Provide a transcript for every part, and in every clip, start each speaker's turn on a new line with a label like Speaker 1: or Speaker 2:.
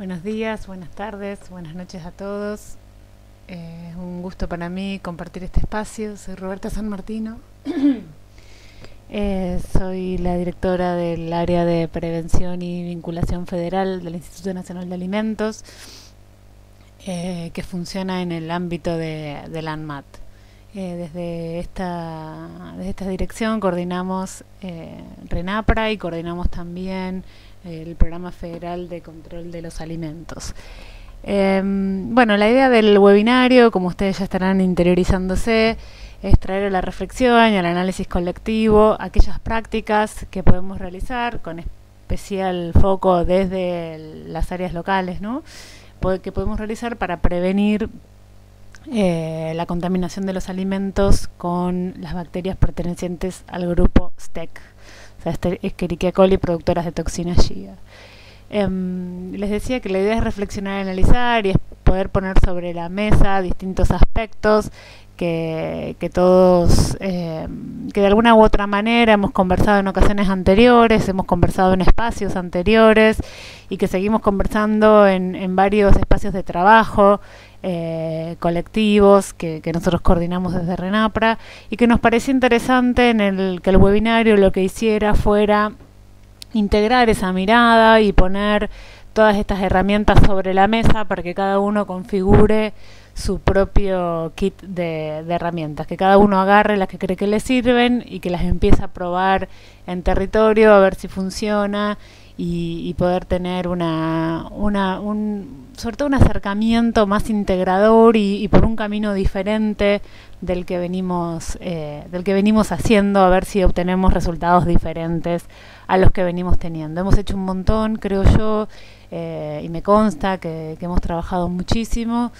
Speaker 1: Buenos días, buenas tardes, buenas noches a todos. Es un gusto para mí compartir este espacio. Soy Roberta San Martino. Soy la directora del área de prevención y vinculación federal del Instituto Nacional de Alimentos, que funciona en el ámbito del ANMAT. Desde esta dirección coordinamos RENAPRA y coordinamos también el Programa Federal de Control de los Alimentos. Bueno, la idea del webinario, como ustedes ya estarán interiorizándose, es traer a la reflexión y al análisis colectivo aquellas prácticas que podemos realizar con especial foco desde las áreas locales, ¿no? Que podemos realizar para prevenir la contaminación de los alimentos con las bacterias pertenecientes al grupo STEC, o sea, Escherichia coli, productoras de toxina Shiga. Les decía que la idea es reflexionar y analizar y es poder poner sobre la mesa distintos aspectos que todos, que de alguna u otra manera hemos conversado en ocasiones anteriores, hemos conversado en espacios anteriores y que seguimos conversando en varios espacios de trabajo, colectivos que nosotros coordinamos desde RENAPRA, y que nos pareció interesante que el webinario lo que hiciera fuera integrar esa mirada y poner todas estas herramientas sobre la mesa para que cada uno configure su propio kit de herramientas, que cada uno agarre las que cree que le sirven y que las empiece a probar en territorio, a ver si funciona y poder tener sobre todo un acercamiento más integrador y por un camino diferente del que venimos haciendo, a ver si obtenemos resultados diferentes a los que venimos teniendo. Hemos hecho un montón, creo yo, y me consta que hemos trabajado muchísimo,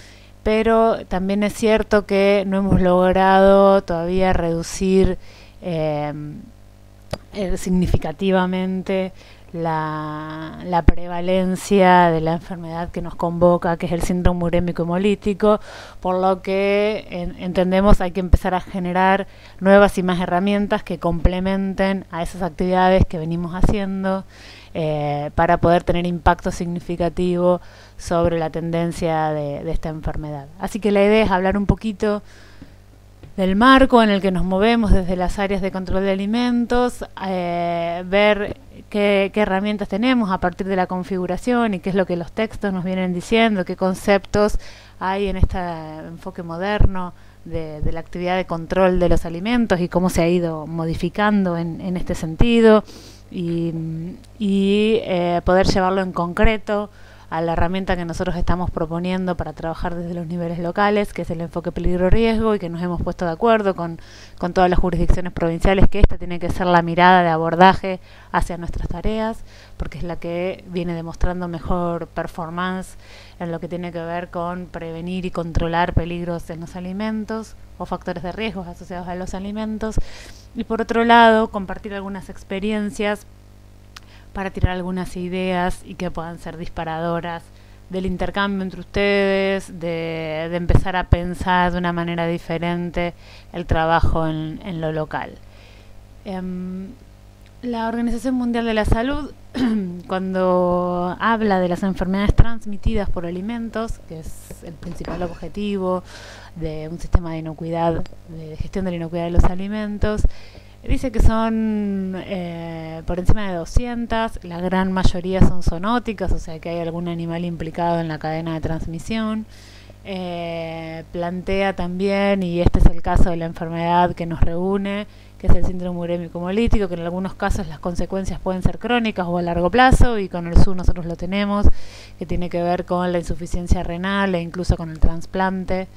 Speaker 1: pero también es cierto que no hemos logrado todavía reducir significativamente la prevalencia de la enfermedad que nos convoca, que es el síndrome urémico hemolítico, por lo que entendemos hay que empezar a generar nuevas y más herramientas que complementen a esas actividades que venimos haciendo para poder tener impacto significativo sobre la tendencia de esta enfermedad. Así que la idea es hablar un poquito del marco en el que nos movemos desde las áreas de control de alimentos, ver qué herramientas tenemos a partir de la configuración y qué es lo que los textos nos vienen diciendo, qué conceptos hay en este enfoque moderno de la actividad de control de los alimentos y cómo se ha ido modificando en este sentido y poder llevarlo en concreto a la herramienta que nosotros estamos proponiendo para trabajar desde los niveles locales, que es el enfoque peligro-riesgo, y que nos hemos puesto de acuerdo con todas las jurisdicciones provinciales que esta tiene que ser la mirada de abordaje hacia nuestras tareas, porque es la que viene demostrando mejor performance en lo que tiene que ver con prevenir y controlar peligros en los alimentos o factores de riesgo asociados a los alimentos, y por otro lado compartir algunas experiencias para tirar algunas ideas y que puedan ser disparadoras del intercambio entre ustedes, de empezar a pensar de una manera diferente el trabajo en lo local. La Organización Mundial de la Salud, cuando habla de las enfermedades transmitidas por alimentos, que es el principal objetivo de un sistema de inocuidad, de gestión de la inocuidad de los alimentos, dice que son por encima de 200, la gran mayoría son zoonóticas, o sea que hay algún animal implicado en la cadena de transmisión. Plantea también, y este es el caso de la enfermedad que nos reúne, que es el síndrome urémico hemolítico, que en algunos casos las consecuencias pueden ser crónicas o a largo plazo, y con el SU nosotros lo tenemos, que tiene que ver con la insuficiencia renal e incluso con el trasplante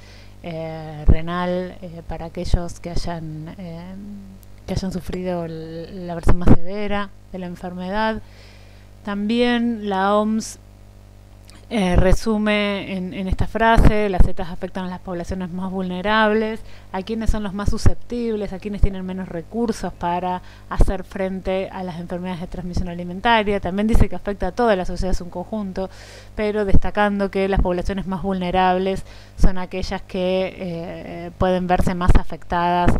Speaker 1: renal para aquellos que hayan sufrido la versión más severa de la enfermedad. También la OMS resume en esta frase: las setas afectan a las poblaciones más vulnerables, a quienes son los más susceptibles, a quienes tienen menos recursos para hacer frente a las enfermedades de transmisión alimentaria. También dice que afecta a toda la sociedad en su conjunto, pero destacando que las poblaciones más vulnerables son aquellas que pueden verse más afectadas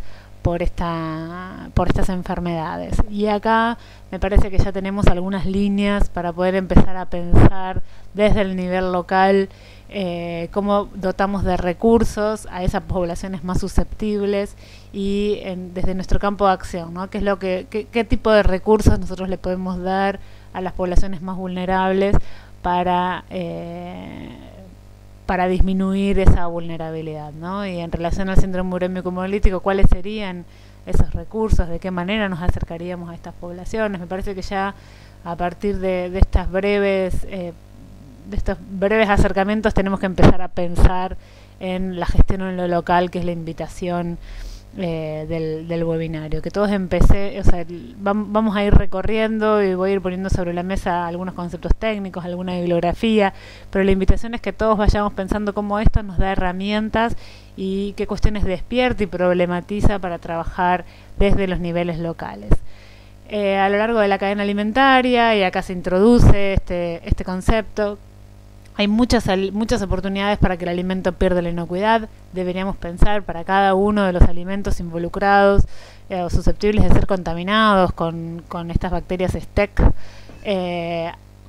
Speaker 1: por estas enfermedades. Y acá me parece que ya tenemos algunas líneas para poder empezar a pensar desde el nivel local cómo dotamos de recursos a esas poblaciones más susceptibles y desde nuestro campo de acción, ¿no? ¿Qué tipo de recursos nosotros le podemos dar a las poblaciones más vulnerables para disminuir esa vulnerabilidad, ¿no? Y en relación al síndrome urémico hemolítico, ¿cuáles serían esos recursos? ¿De qué manera nos acercaríamos a estas poblaciones? Me parece que ya a partir de estos breves acercamientos tenemos que empezar a pensar en la gestión en lo local, que es la invitación del webinario, que todos vamos a ir recorriendo y voy a ir poniendo sobre la mesa algunos conceptos técnicos, alguna bibliografía, pero la invitación es que todos vayamos pensando cómo esto nos da herramientas y qué cuestiones despierta y problematiza para trabajar desde los niveles locales. A lo largo de la cadena alimentaria, y acá se introduce este concepto, hay muchas oportunidades para que el alimento pierda la inocuidad. Deberíamos pensar para cada uno de los alimentos involucrados o susceptibles de ser contaminados con estas bacterias STEC,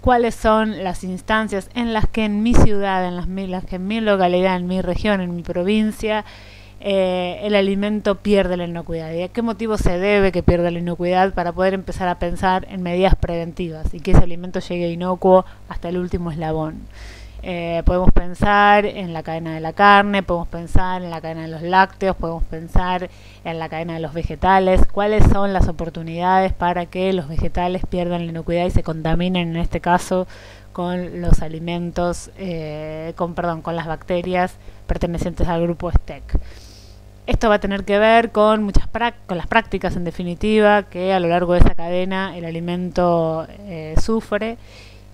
Speaker 1: cuáles son las instancias en las que en mi ciudad, en mi localidad, en mi región, en mi provincia, el alimento pierde la inocuidad y a qué motivo se debe que pierda la inocuidad, para poder empezar a pensar en medidas preventivas y que ese alimento llegue inocuo hasta el último eslabón. Podemos pensar en la cadena de la carne, podemos pensar en la cadena de los lácteos, podemos pensar en la cadena de los vegetales. ¿Cuáles son las oportunidades para que los vegetales pierdan la inocuidad y se contaminen, en este caso, con los alimentos, con las bacterias pertenecientes al grupo STEC? Esto va a tener que ver con las prácticas, en definitiva, que a lo largo de esa cadena el alimento sufre.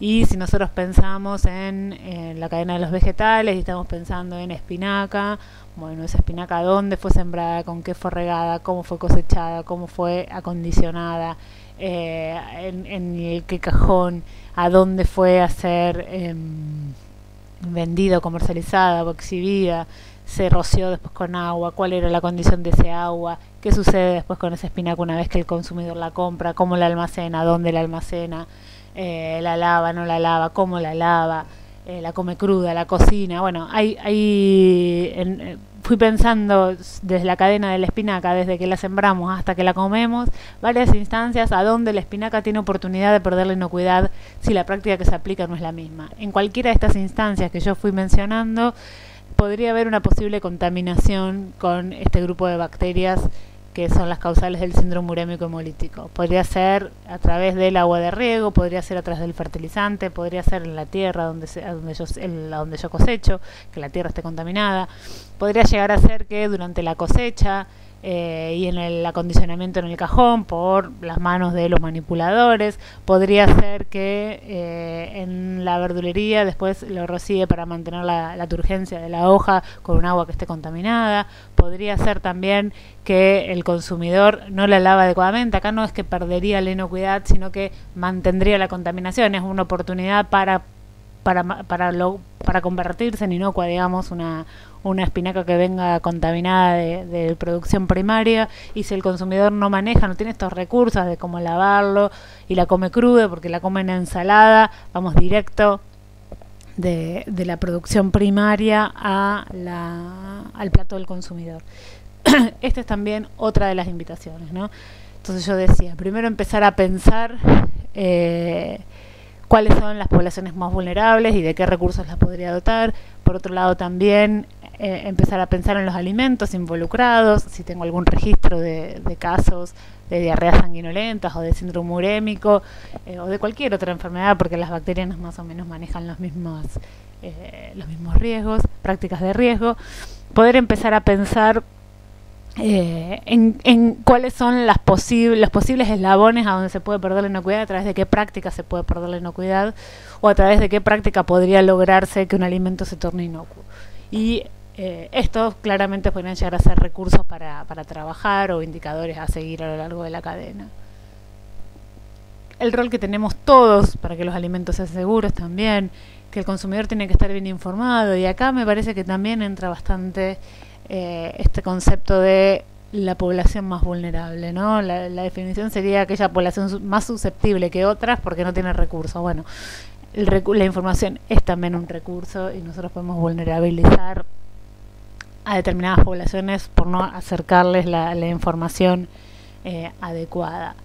Speaker 1: Y si nosotros pensamos en la cadena de los vegetales y estamos pensando en espinaca, bueno, esa espinaca, ¿dónde fue sembrada? ¿Con qué fue regada? ¿Cómo fue cosechada? ¿Cómo fue acondicionada? En qué cajón, a dónde fue a ser vendido, comercializada o exhibida, se roció después con agua, cuál era la condición de ese agua, qué sucede después con esa espinaca una vez que el consumidor la compra, cómo la almacena, dónde la almacena, la lava, no la lava, cómo la lava, la come cruda, la cocina. Bueno, fui pensando desde la cadena de la espinaca, desde que la sembramos hasta que la comemos, varias instancias a donde la espinaca tiene oportunidad de perder la inocuidad si la práctica que se aplica no es la misma. En cualquiera de estas instancias que yo fui mencionando, podría haber una posible contaminación con este grupo de bacterias que son las causales del síndrome urémico hemolítico. Podría ser a través del agua de riego, podría ser a través del fertilizante, podría ser en la tierra donde yo cosecho, que la tierra esté contaminada. Podría llegar a ser que durante la cosecha y en el acondicionamiento en el cajón por las manos de los manipuladores. Podría ser que en la verdulería después lo rocíe para mantener la turgencia de la hoja con un agua que esté contaminada. Podría ser también que el consumidor no la lava adecuadamente. Acá no es que perdería la inocuidad, sino que mantendría la contaminación. Es una oportunidad para convertirse en inocua, digamos, una espinaca que venga contaminada de producción primaria. Y si el consumidor no tiene estos recursos de cómo lavarlo y la come cruda porque la come en ensalada, vamos directo de la producción primaria al plato del consumidor. Esta es también otra de las invitaciones, ¿no? Entonces yo decía, primero empezar a pensar cuáles son las poblaciones más vulnerables y de qué recursos las podría dotar. Por otro lado, también empezar a pensar en los alimentos involucrados, si tengo algún registro de casos de diarreas sanguinolentas o de síndrome urémico o de cualquier otra enfermedad, porque las bacterias más o menos manejan los mismos riesgos, prácticas de riesgo. Poder empezar a pensar en cuáles son los posibles eslabones a donde se puede perder la inocuidad, a través de qué práctica se puede perder la inocuidad o a través de qué práctica podría lograrse que un alimento se torne inocuo. Y estos claramente podrían llegar a ser recursos para trabajar o indicadores a seguir a lo largo de la cadena. El rol que tenemos todos para que los alimentos sean seguros también, que el consumidor tiene que estar bien informado, y acá me parece que también entra bastante este concepto de la población más vulnerable, ¿no? La definición sería aquella población más susceptible que otras porque no tiene recursos. Bueno, la información es también un recurso y nosotros podemos vulnerabilizar a determinadas poblaciones por no acercarles la información adecuada.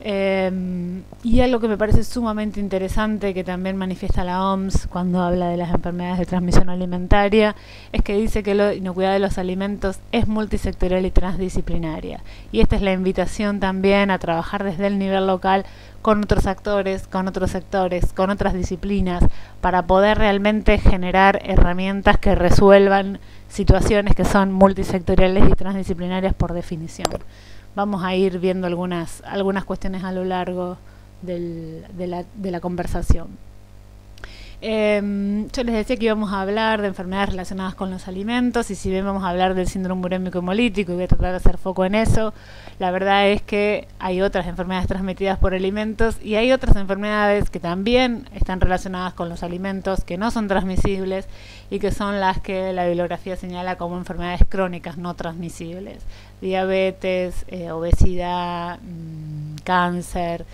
Speaker 1: Y algo que me parece sumamente interesante, que también manifiesta la OMS cuando habla de las enfermedades de transmisión alimentaria, es que dice que la inocuidad de los alimentos es multisectorial y transdisciplinaria. Y esta es la invitación también a trabajar desde el nivel local con otros actores, con otros sectores, con otras disciplinas, para poder realmente generar herramientas que resuelvan situaciones que son multisectoriales y transdisciplinarias por definición. Vamos a ir viendo algunas cuestiones a lo largo de la conversación. Yo les decía que íbamos a hablar de enfermedades relacionadas con los alimentos, y si bien vamos a hablar del síndrome urémico hemolítico y voy a tratar de hacer foco en eso, la verdad es que hay otras enfermedades transmitidas por alimentos y hay otras enfermedades que también están relacionadas con los alimentos, que no son transmisibles y que son las que la bibliografía señala como enfermedades crónicas no transmisibles: diabetes, obesidad, cáncer,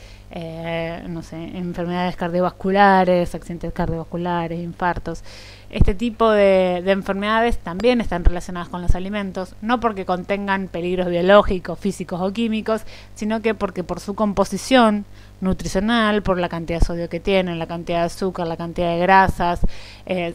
Speaker 1: no sé, enfermedades cardiovasculares, accidentes cardiovasculares, infartos. Este tipo de enfermedades también están relacionadas con los alimentos, no porque contengan peligros biológicos, físicos o químicos, sino que porque por su composición nutricional, por la cantidad de sodio que tienen, la cantidad de azúcar, la cantidad de grasas,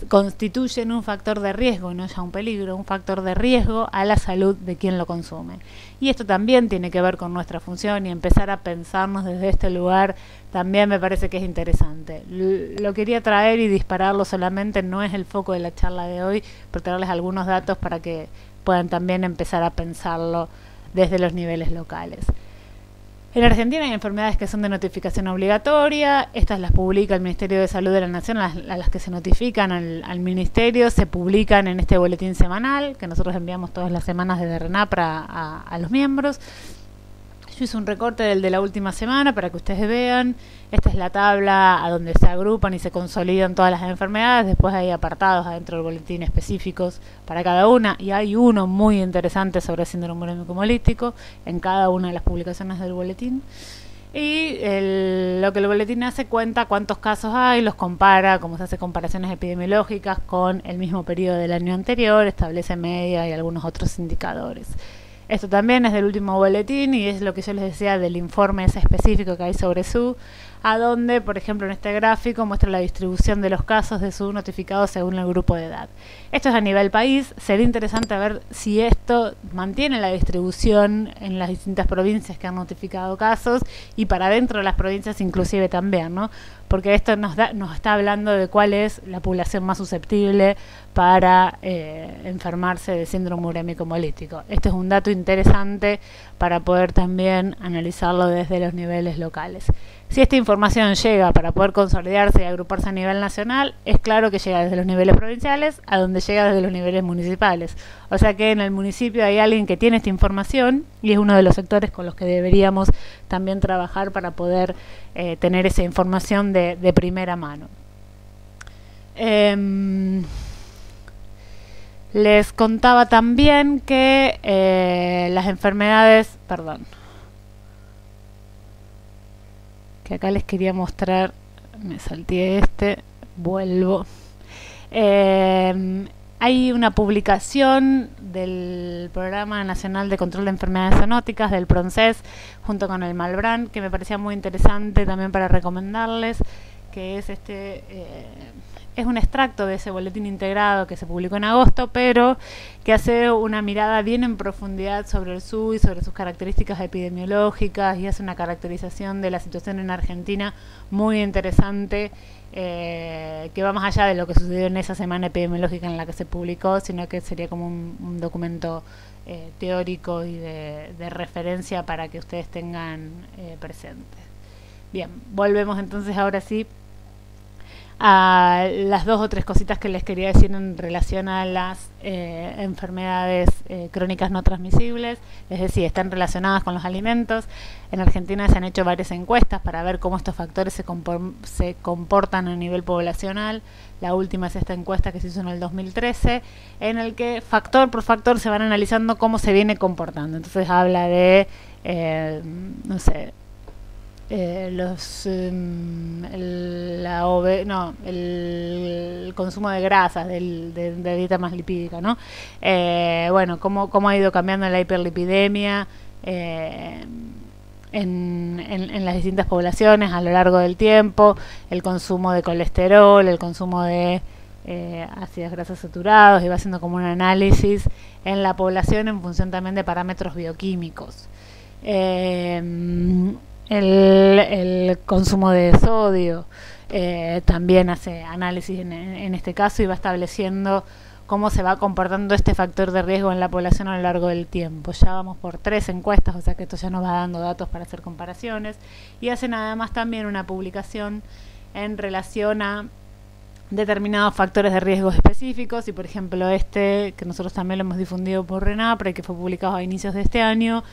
Speaker 1: constituyen un factor de riesgo, y no ya un peligro, un factor de riesgo a la salud de quien lo consume. Y esto también tiene que ver con nuestra función, y empezar a pensarnos desde este lugar también me parece que es interesante. Lo quería traer y dispararlo solamente, no es el foco de la charla de hoy, pero traerles algunos datos para que puedan también empezar a pensarlo desde los niveles locales. En Argentina hay enfermedades que son de notificación obligatoria. Estas las publica el Ministerio de Salud de la Nación, a las que se notifican al Ministerio, se publican en este boletín semanal que nosotros enviamos todas las semanas desde RENAPRA a los miembros. Yo hice un recorte del de la última semana para que ustedes vean. Esta es la tabla a donde se agrupan y se consolidan todas las enfermedades. Después hay apartados adentro del boletín específicos para cada una, y hay uno muy interesante sobre el síndrome urémico hemolítico en cada una de las publicaciones del boletín. Y lo que el boletín hace, cuenta cuántos casos hay, los compara, como se hace comparaciones epidemiológicas con el mismo periodo del año anterior, establece media y algunos otros indicadores. Esto también es del último boletín y es lo que yo les decía del informe ese específico que hay sobre SU, a donde, por ejemplo, en este gráfico muestra la distribución de los casos de SU notificados según el grupo de edad. Esto es a nivel país. Sería interesante ver si esto mantiene la distribución en las distintas provincias que han notificado casos, y para dentro de las provincias inclusive también, ¿no? Porque esto nos está hablando de cuál es la población más susceptible para enfermarse de síndrome urémico hemolítico. Este es un dato interesante para poder también analizarlo desde los niveles locales. Si esta información llega para poder consolidarse y agruparse a nivel nacional, es claro que llega desde los niveles provinciales a donde llega desde los niveles municipales. O sea que en el municipio hay alguien que tiene esta información y es uno de los sectores con los que deberíamos también trabajar para poder tener esa información de primera mano. Les contaba también que las enfermedades, que acá les quería mostrar, me salté vuelvo. Hay una publicación del Programa Nacional de Control de Enfermedades Zoonóticas, del PRONCES, junto con el Malbrán, que me parecía muy interesante también para recomendarles, que es es un extracto de ese boletín integrado que se publicó en agosto, pero que hace una mirada bien en profundidad sobre el SU y sobre sus características epidemiológicas, y hace una caracterización de la situación en Argentina muy interesante, que va más allá de lo que sucedió en esa semana epidemiológica en la que se publicó, sino que sería como un documento teórico y de referencia para que ustedes tengan presentes. Bien, volvemos entonces ahora sí a las 2 o 3 cositas que les quería decir en relación a las enfermedades crónicas no transmisibles, es decir, están relacionadas con los alimentos. En Argentina se han hecho varias encuestas para ver cómo estos factores se comportan a nivel poblacional. La última es esta encuesta que se hizo en el 2013, en el que factor por factor se van analizando cómo se viene comportando. Entonces habla de, no sé, el consumo de grasas, de dieta más lipídica, ¿no? Bueno, cómo ha ido cambiando la hiperlipidemia en las distintas poblaciones a lo largo del tiempo, el consumo de colesterol, el consumo de ácidos grasos saturados, y va haciendo como un análisis en la población en función también de parámetros bioquímicos. El consumo de sodio también hace análisis en este caso y va estableciendo cómo se va comportando este factor de riesgo en la población a lo largo del tiempo. Ya vamos por 3 encuestas, o sea que esto ya nos va dando datos para hacer comparaciones, y hacen además también una publicación en relación a determinados factores de riesgo específicos, y por ejemplo que nosotros también lo hemos difundido por RENAPRE, que fue publicado a inicios de este año,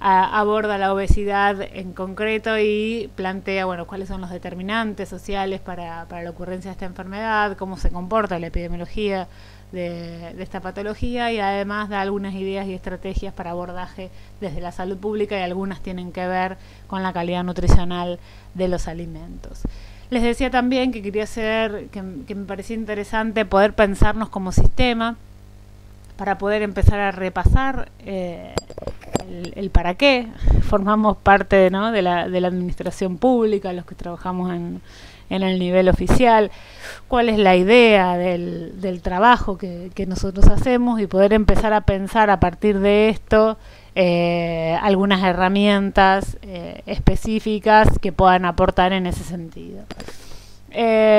Speaker 1: aborda la obesidad en concreto y plantea, bueno, cuáles son los determinantes sociales para la ocurrencia de esta enfermedad, cómo se comporta la epidemiología de esta patología, y además da algunas ideas y estrategias para abordaje desde la salud pública, y algunas tienen que ver con la calidad nutricional de los alimentos. Les decía también que quería que me parecía interesante poder pensarnos como sistema para poder empezar a repasar el para qué formamos parte, ¿no?, de la administración pública, los que trabajamos en el nivel oficial, cuál es la idea del trabajo que nosotros hacemos, y poder empezar a pensar a partir de esto algunas herramientas específicas que puedan aportar en ese sentido.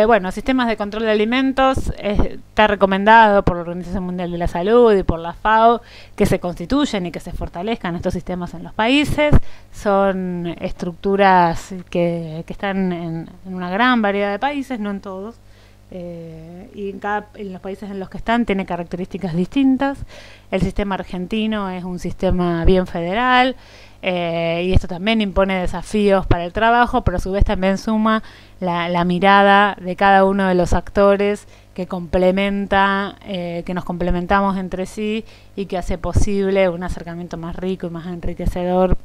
Speaker 1: Bueno, sistemas de control de alimentos, está recomendado por la Organización Mundial de la Salud y por la FAO que se constituyan y que se fortalezcan estos sistemas en los países. Son estructuras que están en una gran variedad de países, no en todos, y en los países en los que están tiene características distintas. El sistema argentino es un sistema bien federal, y esto también impone desafíos para el trabajo, pero a su vez también suma la mirada de cada uno de los actores que complementa, que nos complementamos entre sí, y que hace posible un acercamiento más rico y más enriquecedor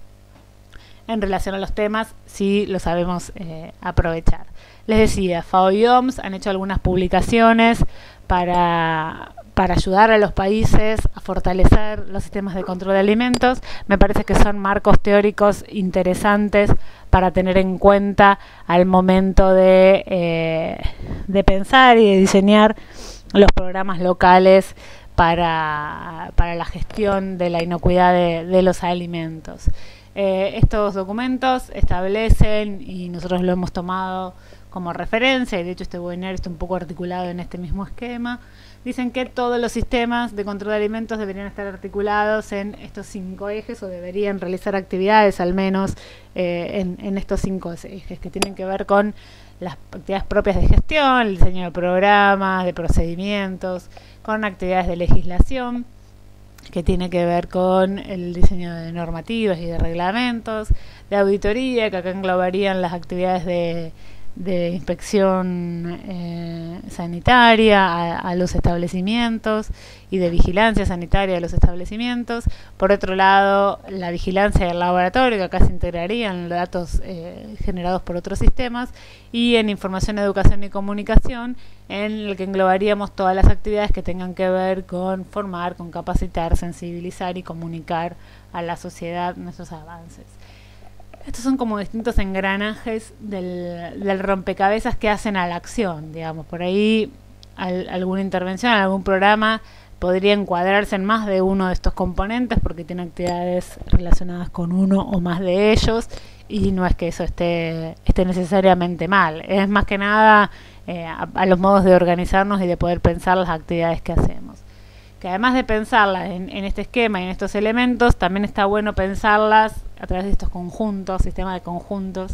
Speaker 1: en relación a los temas, si lo sabemos aprovechar. Les decía, FAO y OMS han hecho algunas publicaciones para ayudar a los países a fortalecer los sistemas de control de alimentos. Me parece que son marcos teóricos interesantes para tener en cuenta al momento de pensar y de diseñar los programas locales para la gestión de la inocuidad de los alimentos. Estos documentos establecen, y nosotros lo hemos tomado como referencia, y de hecho este webinar está un poco articulado en este mismo esquema, dicen que todos los sistemas de control de alimentos deberían estar articulados en estos 5 ejes, o deberían realizar actividades al menos en estos 5 ejes, que tienen que ver con las actividades propias de gestión, el diseño de programas, de procedimientos, con actividades de legislación, que tiene que ver con el diseño de normativas y de reglamentos, de auditoría, que acá englobarían las actividades de inspección sanitaria a los establecimientos, y de vigilancia sanitaria de los establecimientos. Por otro lado, la vigilancia del laboratorio, que acá se integrarían los datos generados por otros sistemas, y en información, educación y comunicación, en el que englobaríamos todas las actividades que tengan que ver con formar, con capacitar, sensibilizar y comunicar a la sociedad nuestros avances. Estos son como distintos engranajes del rompecabezas que hacen a la acción, digamos. Por ahí alguna intervención, algún programa podría encuadrarse en más de uno de estos componentes, porque tiene actividades relacionadas con uno o más de ellos, y no es que eso esté necesariamente mal. Es más que nada a los modos de organizarnos y de poder pensar las actividades que hacemos. Que además de pensarlas en este esquema y en estos elementos, también está bueno pensarlas a través de estos conjuntos, sistemas de conjuntos,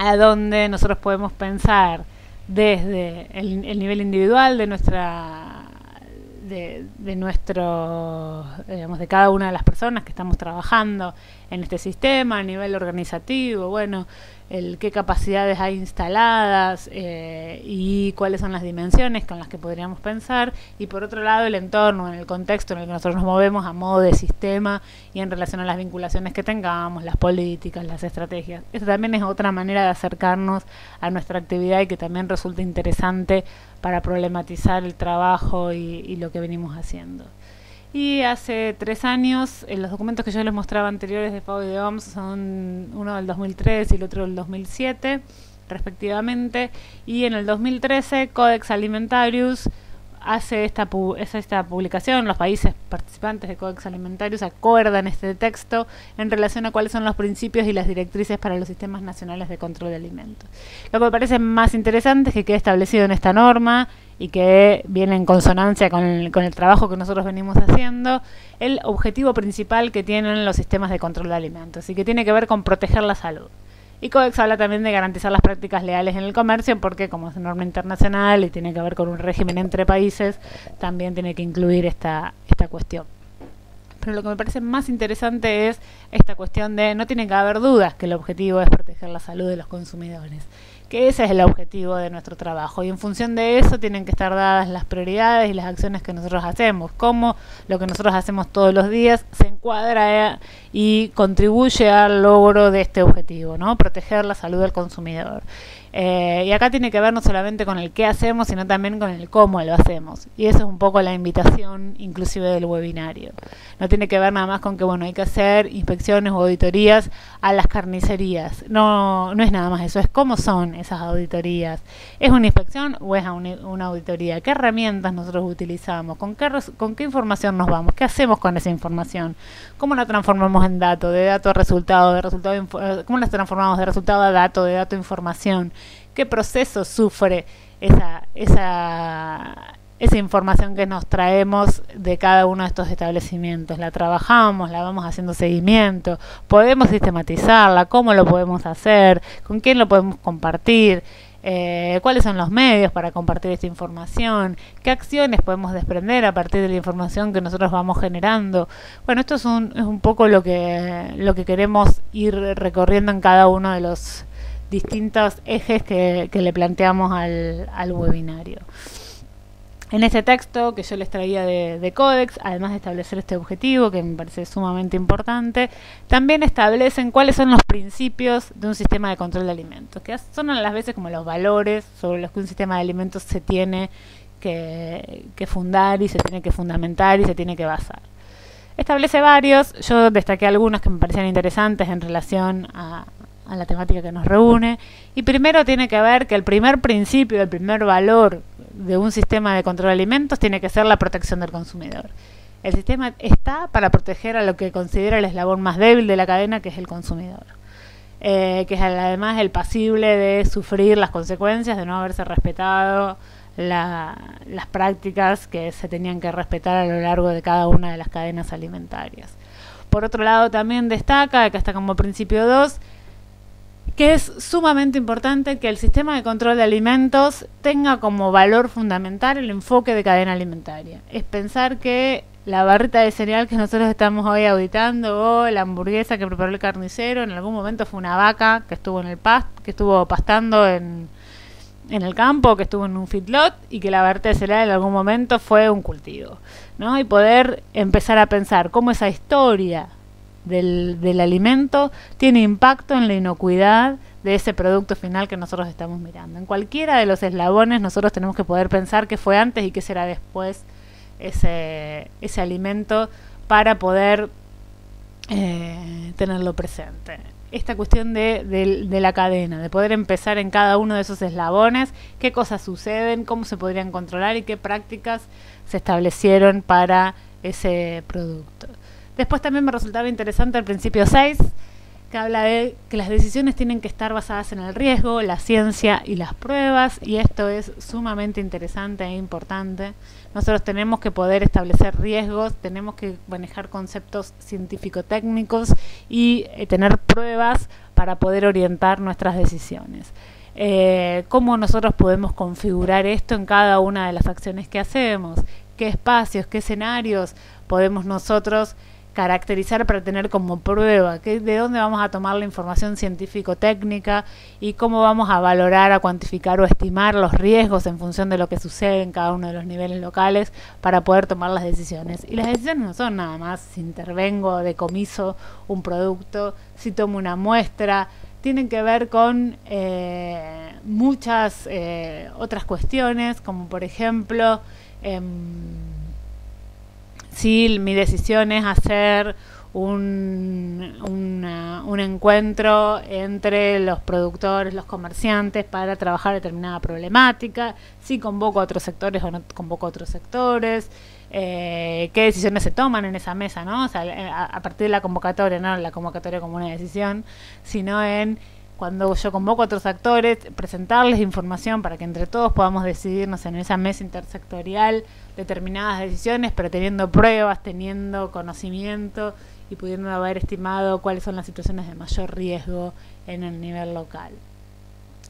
Speaker 1: a donde nosotros podemos pensar desde el nivel individual de nuestra de nuestro, digamos, de cada una de las personas que estamos trabajando en este sistema, a nivel organizativo, bueno, qué capacidades hay instaladas y cuáles son las dimensiones con las que podríamos pensar, y por otro lado el entorno, en el contexto en el que nosotros nos movemos a modo de sistema y en relación a las vinculaciones que tengamos, las políticas, las estrategias. Esa también es otra manera de acercarnos a nuestra actividad y que también resulta interesante para problematizar el trabajo y lo que venimos haciendo. Y hace 3 años, los documentos que yo les mostraba anteriores de FAO y de OMS son uno del 2003 y el otro del 2007, respectivamente, y en el 2013 Codex Alimentarius hace esta publicación. Los países participantes de Codex Alimentarius acuerdan este texto en relación a cuáles son los principios y las directrices para los sistemas nacionales de control de alimentos. Lo que me parece más interesante es que quede establecido en esta norma y que viene en consonancia con el trabajo que nosotros venimos haciendo, el objetivo principal que tienen los sistemas de control de alimentos y que tiene que ver con proteger la salud. Y Codex habla también de garantizar las prácticas leales en el comercio, porque como es norma internacional y tiene que ver con un régimen entre países, también tiene que incluir esta cuestión. Pero lo que me parece más interesante es esta cuestión de no tiene que haber dudas que el objetivo es proteger la salud de los consumidores, que ese es el objetivo de nuestro trabajo, y en función de eso tienen que estar dadas las prioridades y las acciones que nosotros hacemos, cómo lo que nosotros hacemos todos los días se encuadra y contribuye al logro de este objetivo, ¿no? Proteger la salud del consumidor. Y acá tiene que ver no solamente con el qué hacemos, sino también con el cómo lo hacemos. Y eso es un poco la invitación inclusive del webinario. No tiene que ver nada más con que bueno, hay que hacer inspecciones o auditorías a las carnicerías. No es nada más eso, es cómo son esas auditorías. ¿Es una inspección o es una auditoría? ¿Qué herramientas nosotros utilizamos? ¿Con qué información nos vamos? ¿Qué hacemos con esa información? ¿Cómo la transformamos en dato? De dato a resultado, ¿cómo la transformamos de resultado a dato, de dato a información? ¿Qué proceso sufre esa información que nos traemos de cada uno de estos establecimientos? ¿La trabajamos? ¿La vamos haciendo seguimiento? ¿Podemos sistematizarla? ¿Cómo lo podemos hacer? ¿Con quién lo podemos compartir? ¿Cuáles son los medios para compartir esta información? ¿Qué acciones podemos desprender a partir de la información que nosotros vamos generando? Bueno, esto es un poco lo que queremos ir recorriendo en cada uno de los distintos ejes que le planteamos al webinario. En este texto que yo les traía de Codex, además de establecer este objetivo, que me parece sumamente importante, también establecen cuáles son los principios de un sistema de control de alimentos, que son a las veces como los valores sobre los que un sistema de alimentos se tiene que fundar y se tiene que fundamentar y se tiene que basar. Establece varios, yo destaqué algunos que me parecían interesantes en relación a la temática que nos reúne, y primero tiene que ver que el primer principio, el primer valor de un sistema de control de alimentos tiene que ser la protección del consumidor. El sistema está para proteger a lo que considera el eslabón más débil de la cadena, que es el consumidor, que es además el pasible de sufrir las consecuencias de no haberse respetado las prácticas que se tenían que respetar a lo largo de cada una de las cadenas alimentarias. Por otro lado, también destaca, que está como principio 2, que es sumamente importante que el sistema de control de alimentos tenga como valor fundamental el enfoque de cadena alimentaria. Es pensar que la barrita de cereal que nosotros estamos hoy auditando, o la hamburguesa que preparó el carnicero, en algún momento fue una vaca que estuvo que estuvo pastando en el campo, que estuvo en un feedlot, y que la barrita de cereal en algún momento fue un cultivo, ¿no? Y poder empezar a pensar cómo esa historia del alimento tiene impacto en la inocuidad de ese producto final que nosotros estamos mirando. En cualquiera de los eslabones nosotros tenemos que poder pensar qué fue antes y qué será después ese alimento para poder tenerlo presente. Esta cuestión de la cadena, de poder empezar en cada uno de esos eslabones, qué cosas suceden, cómo se podrían controlar y qué prácticas se establecieron para ese producto. Después también me resultaba interesante el principio 6, que habla de que las decisiones tienen que estar basadas en el riesgo, la ciencia y las pruebas, y esto es sumamente interesante e importante. Nosotros tenemos que poder establecer riesgos, tenemos que manejar conceptos científico-técnicos y tener pruebas para poder orientar nuestras decisiones. ¿Cómo nosotros podemos configurar esto en cada una de las acciones que hacemos? ¿Qué espacios, qué escenarios podemos nosotros caracterizar para tener como prueba? ¿De dónde vamos a tomar la información científico-técnica? ¿Y cómo vamos a valorar, a cuantificar o estimar los riesgos en función de lo que sucede en cada uno de los niveles locales para poder tomar las decisiones? Y las decisiones no son nada más si intervengo, decomiso un producto, si tomo una muestra. Tienen que ver con muchas otras cuestiones, como por ejemplo, si mi decisión es hacer un encuentro entre los productores, los comerciantes para trabajar determinada problemática, si convoco a otros sectores o no convoco a otros sectores, qué decisiones se toman en esa mesa, ¿no? O sea, a partir de la convocatoria, no la convocatoria como una decisión, sino en cuando yo convoco a otros actores, presentarles información para que entre todos podamos decidirnos en esa mesa intersectorial determinadas decisiones, pero teniendo pruebas, teniendo conocimiento y pudiendo haber estimado cuáles son las situaciones de mayor riesgo en el nivel local.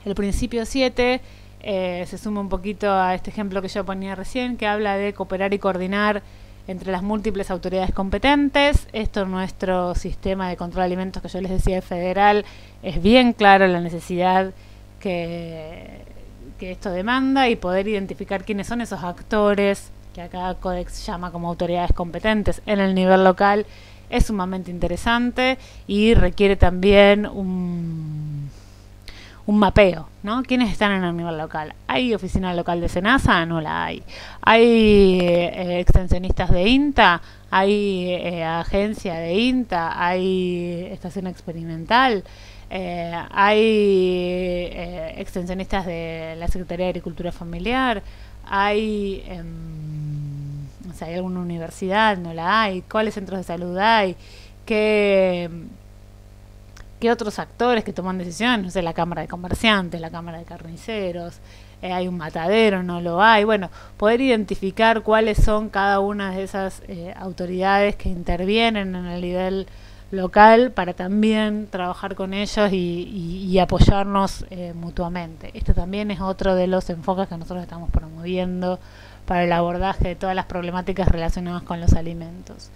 Speaker 1: El principio 7 se suma un poquito a este ejemplo que yo ponía recién, que habla de cooperar y coordinar entre las múltiples autoridades competentes. Esto en nuestro sistema de control de alimentos que yo les decía federal es bien claro la necesidad que esto demanda, y poder identificar quiénes son esos actores que acá Codex llama como autoridades competentes en el nivel local es sumamente interesante y requiere también un mapeo, ¿no? ¿Quiénes están en el nivel local? ¿Hay oficina local de SENASA? No la hay. ¿Hay extensionistas de INTA? ¿Hay agencia de INTA? ¿Hay estación experimental? ¿Hay extensionistas de la Secretaría de Agricultura Familiar? ¿Hay, o sea, ¿hay alguna universidad? No la hay. ¿Cuáles centros de salud hay? ¿Qué otros actores que toman decisiones? No sé, la Cámara de Comerciantes, la Cámara de Carniceros, hay un matadero, no lo hay. Bueno, poder identificar cuáles son cada una de esas autoridades que intervienen en el nivel local para también trabajar con ellos y apoyarnos mutuamente. Este también es otro de los enfoques que nosotros estamos promoviendo para el abordaje de todas las problemáticas relacionadas con los alimentos.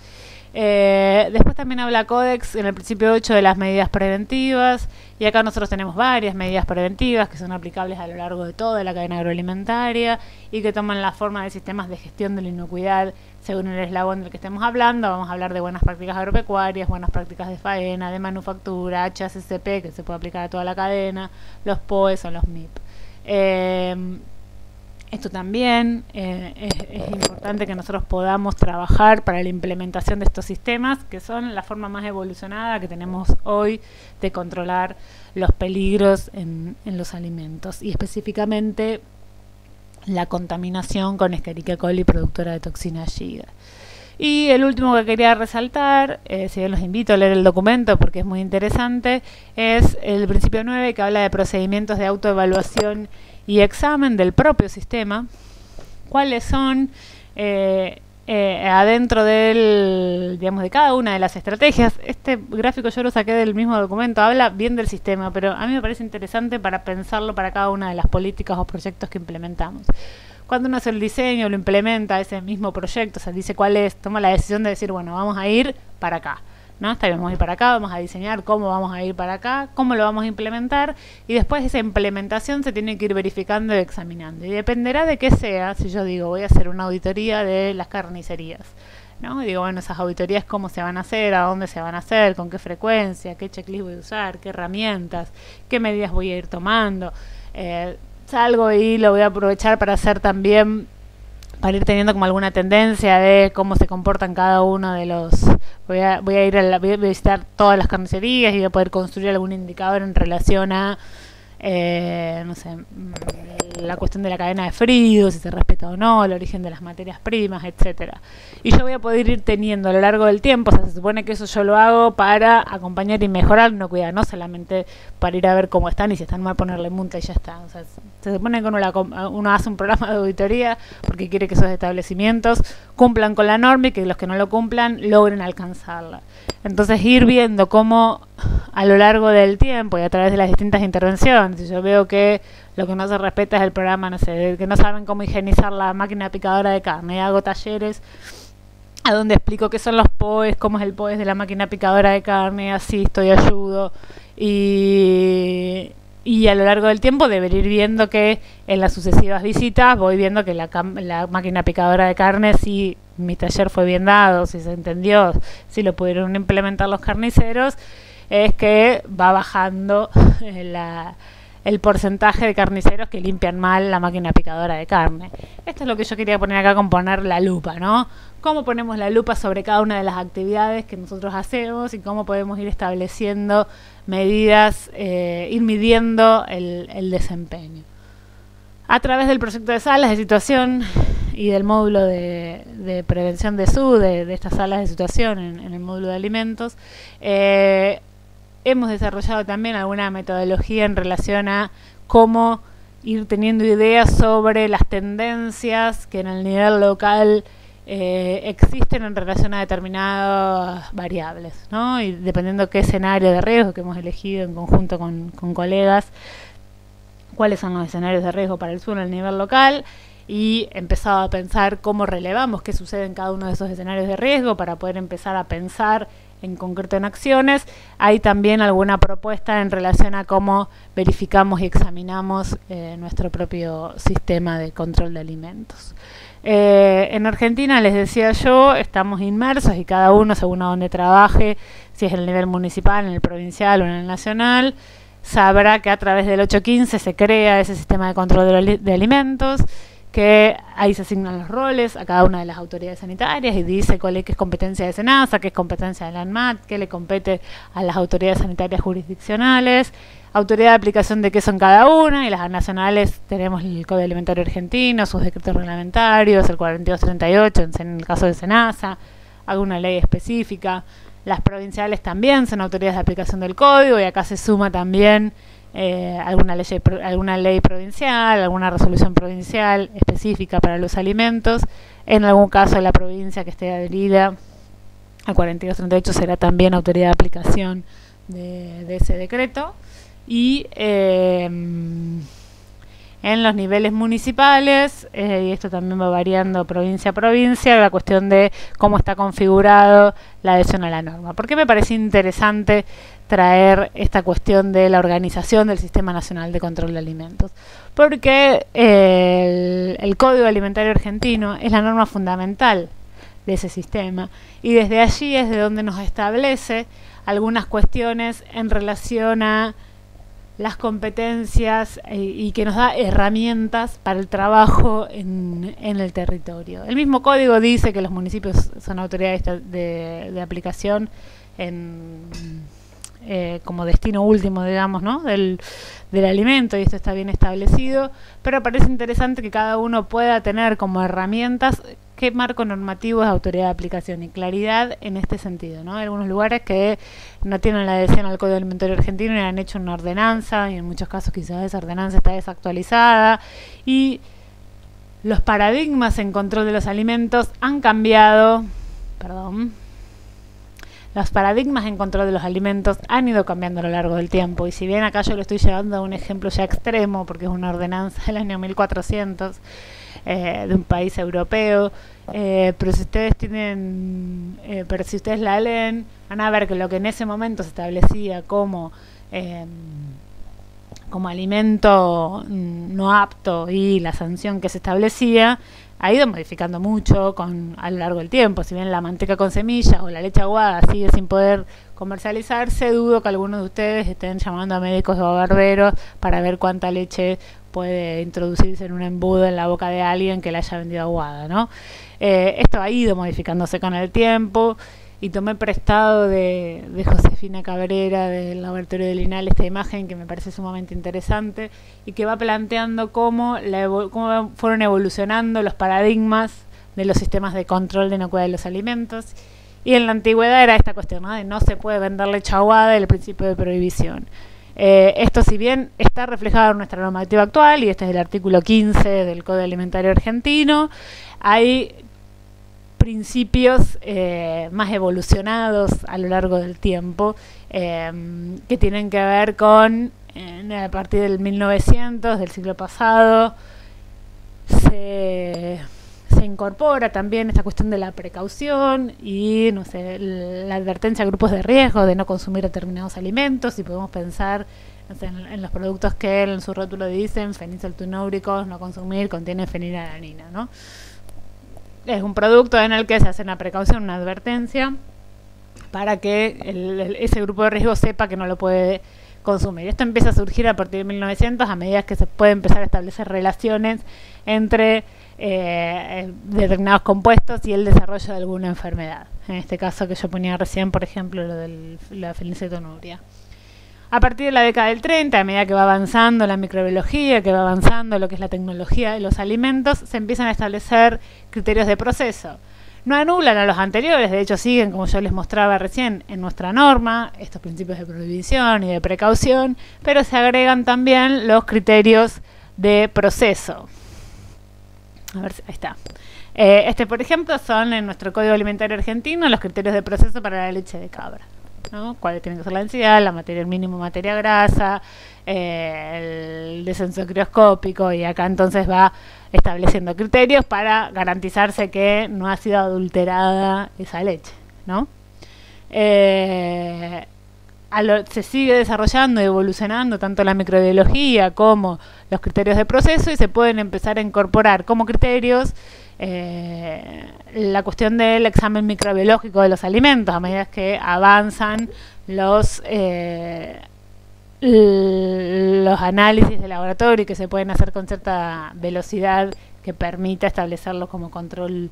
Speaker 1: Después también habla Codex en el principio 8 de las medidas preventivas, y acá nosotros tenemos varias medidas preventivas que son aplicables a lo largo de toda la cadena agroalimentaria y que toman la forma de sistemas de gestión de la inocuidad según el eslabón del que estemos hablando. Vamos a hablar de buenas prácticas agropecuarias, buenas prácticas de faena, de manufactura, HACCP, que se puede aplicar a toda la cadena, los POEs o los MIP. Esto también es importante que nosotros podamos trabajar para la implementación de estos sistemas, que son la forma más evolucionada que tenemos hoy de controlar los peligros en los alimentos, y específicamente la contaminación con Escherichia coli, productora de toxina Giga. Y el último que quería resaltar, si bien los invito a leer el documento porque es muy interesante, es el principio 9, que habla de procedimientos de autoevaluación y examen del propio sistema. ¿Cuáles son adentro del, digamos, de cada una de las estrategias? Este gráfico yo lo saqué del mismo documento, habla bien del sistema, pero a mí me parece interesante para pensarlo para cada una de las políticas o proyectos que implementamos. Cuando uno hace el diseño, lo implementa ese mismo proyecto, o sea, dice cuál es, toma la decisión de decir, bueno, vamos a ir para acá, ¿no? Está bien, vamos a ir para acá, vamos a diseñar cómo vamos a ir para acá, cómo lo vamos a implementar, y después esa implementación se tiene que ir verificando y examinando. Y dependerá de qué sea, si yo digo, voy a hacer una auditoría de las carnicerías, ¿no? Y digo, bueno, esas auditorías cómo se van a hacer, a dónde se van a hacer, con qué frecuencia, qué checklist voy a usar, qué herramientas, qué medidas voy a ir tomando. Salgo y lo voy a aprovechar para hacer también, para ir teniendo como alguna tendencia de cómo se comportan cada uno de los... Voy a visitar todas las carnicerías y voy a poder construir algún indicador en relación a, no sé, la cuestión de la cadena de frío, si se respeta o no, el origen de las materias primas, etcétera. Y yo voy a poder ir teniendo a lo largo del tiempo, o sea, se supone que eso yo lo hago para acompañar y mejorar la inocuidad, no solamente para ir a ver cómo están y si están mal ponerle multa y ya está. O sea, se supone que uno hace un programa de auditoría porque quiere que esos establecimientos cumplan con la norma y que los que no lo cumplan logren alcanzarla. Entonces ir viendo cómo a lo largo del tiempo y a través de las distintas intervenciones, si yo veo que lo que no se respeta es el programa, no sé, que no saben cómo higienizar la máquina picadora de carne, y hago talleres a donde explico qué son los POEs, cómo es el POEs de la máquina picadora de carne, asisto y ayudo, y a lo largo del tiempo debería ir viendo que en las sucesivas visitas voy viendo que la máquina picadora de carne, si mi taller fue bien dado, si se entendió, si lo pudieron implementar los carniceros, es que va bajando el porcentaje de carniceros que limpian mal la máquina picadora de carne. Esto es lo que yo quería poner acá con poner la lupa, ¿no? Cómo ponemos la lupa sobre cada una de las actividades que nosotros hacemos y cómo podemos ir estableciendo medidas, ir midiendo el desempeño. A través del proyecto de salas de situación y del módulo de prevención de SUD, de estas salas de situación en el módulo de alimentos, hemos desarrollado también alguna metodología en relación a cómo ir teniendo ideas sobre las tendencias que en el nivel local existen en relación a determinadas variables, ¿no? Y dependiendo qué escenario de riesgo que hemos elegido en conjunto con colegas, cuáles son los escenarios de riesgo para el sur en el nivel local, y empezado a pensar cómo relevamos qué sucede en cada uno de esos escenarios de riesgo para poder empezar a pensar en concreto en acciones. Hay también alguna propuesta en relación a cómo verificamos y examinamos nuestro propio sistema de control de alimentos. En Argentina, les decía yo, estamos inmersos y cada uno, según a donde trabaje, si es en el nivel municipal, en el provincial o en el nacional, sabrá que a través del 815 se crea ese sistema de control de alimentos, que ahí se asignan los roles a cada una de las autoridades sanitarias y dice cuál es competencia de SENASA, qué es competencia de la ANMAT, qué le compete a las autoridades sanitarias jurisdiccionales, autoridad de aplicación de qué son cada una, y las nacionales tenemos el Código Alimentario Argentino, sus decretos reglamentarios, el 4238 en el caso de SENASA, alguna ley específica. Las provinciales también son autoridades de aplicación del código y acá se suma también alguna ley provincial, alguna resolución provincial específica para los alimentos. En algún caso la provincia que esté adherida al 4238 será también autoridad de aplicación de ese decreto. Y en los niveles municipales, y esto también va variando provincia a provincia, la cuestión de cómo está configurado la adhesión a la norma. ¿Por qué me parece interesante traer esta cuestión de la organización del Sistema Nacional de Control de Alimentos? Porque el Código Alimentario Argentino es la norma fundamental de ese sistema y desde allí es de donde nos establece algunas cuestiones en relación a las competencias y que nos da herramientas para el trabajo en el territorio. El mismo código dice que los municipios son autoridades de aplicación como destino último, digamos, ¿no? del alimento, y esto está bien establecido, pero parece interesante que cada uno pueda tener como herramientas qué marco normativo es autoridad de aplicación y claridad en este sentido, ¿no? Hay algunos lugares que no tienen la adhesión al Código Alimentario Argentino y han hecho una ordenanza, y en muchos casos quizás esa ordenanza está desactualizada, y los paradigmas en control de los alimentos han cambiado, los paradigmas en control de los alimentos han ido cambiando a lo largo del tiempo, y si bien acá yo lo estoy llevando a un ejemplo ya extremo, porque es una ordenanza del año 1400, de un país europeo, pero si ustedes si ustedes la leen, van a ver que lo que en ese momento se establecía como alimento no apto y la sanción que se establecía ha ido modificando mucho a lo largo del tiempo. Si bien la manteca con semillas o la leche aguada sigue sin poder comercializarse, dudo que algunos de ustedes estén llamando a médicos o barberos para ver cuánta leche puede introducirse en un embudo en la boca de alguien que la haya vendido aguada, ¿no? Esto ha ido modificándose con el tiempo, y tomé prestado de Josefina Cabrera del Laboratorio de Linal esta imagen que me parece sumamente interesante y que va planteando cómo fueron evolucionando los paradigmas de los sistemas de control de inocuidad de los alimentos. Y en la antigüedad era esta cuestión, ¿no? De no se puede vender leche aguada, el principio de prohibición. Esto, si bien está reflejado en nuestra normativa actual, y este es el artículo 15 del Código Alimentario Argentino, hay principios más evolucionados a lo largo del tiempo, que tienen que ver con, a partir del 1900, del siglo pasado, se incorpora también esta cuestión de la precaución y, no sé, la advertencia a grupos de riesgo de no consumir determinados alimentos, y podemos pensar, no sé, en los productos que en su rótulo dicen fenilcetonúricos, no consumir, contiene fenilalanina, ¿no? Es un producto en el que se hace una precaución, una advertencia, para que ese grupo de riesgo sepa que no lo puede consumir. Esto empieza a surgir a partir de 1900, a medida que se puede empezar a establecer relaciones entre determinados compuestos y el desarrollo de alguna enfermedad. En este caso que yo ponía recién, por ejemplo, lo de la fenilcetonuria. A partir de la década del 30, a medida que va avanzando la microbiología, que va avanzando lo que es la tecnología de los alimentos, se empiezan a establecer criterios de proceso. No anulan a los anteriores, de hecho siguen, como yo les mostraba recién, en nuestra norma, estos principios de prohibición y de precaución, pero se agregan también los criterios de proceso. A ver, ahí está. Por ejemplo, son en nuestro Código Alimentario Argentino los criterios de proceso para la leche de cabra, ¿no? Cuáles tienen que ser la densidad, el mínimo materia grasa, el descenso crioscópico, y acá entonces va estableciendo criterios para garantizarse que no ha sido adulterada esa leche, ¿no? Se sigue desarrollando y evolucionando tanto la microbiología como los criterios de proceso, y se pueden empezar a incorporar como criterios la cuestión del examen microbiológico de los alimentos a medida que avanzan los análisis de laboratorio, y que se pueden hacer con cierta velocidad que permita establecerlos como control